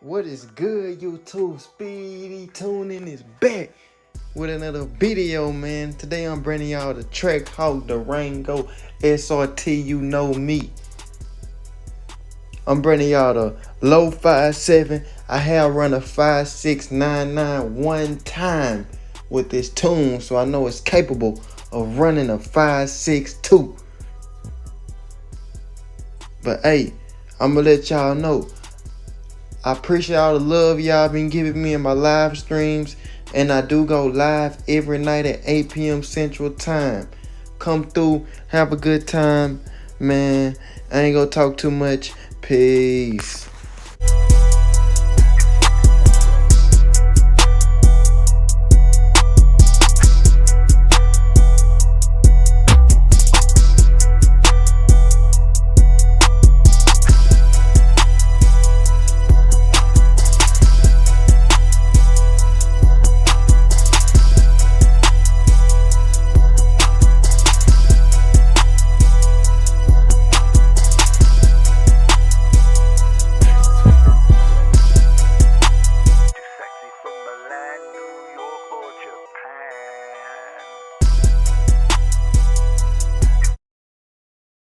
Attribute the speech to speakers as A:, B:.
A: What is good, YouTube? Speedy Tuning is back with another video, man. Today I'm bringing y'all the Trackhawk, the Rango SRT, you know me. I'm bringing y'all the low 5.7. I have run a 5.699 one time with this tune, so I know it's capable of running a 5.62. But hey, I'm gonna let y'all know, I appreciate all the love y'all been giving me in my live streams. And I do go live every night at 8 p.m. Central Time. Come through, have a good time, man. I ain't gonna talk too much. Peace.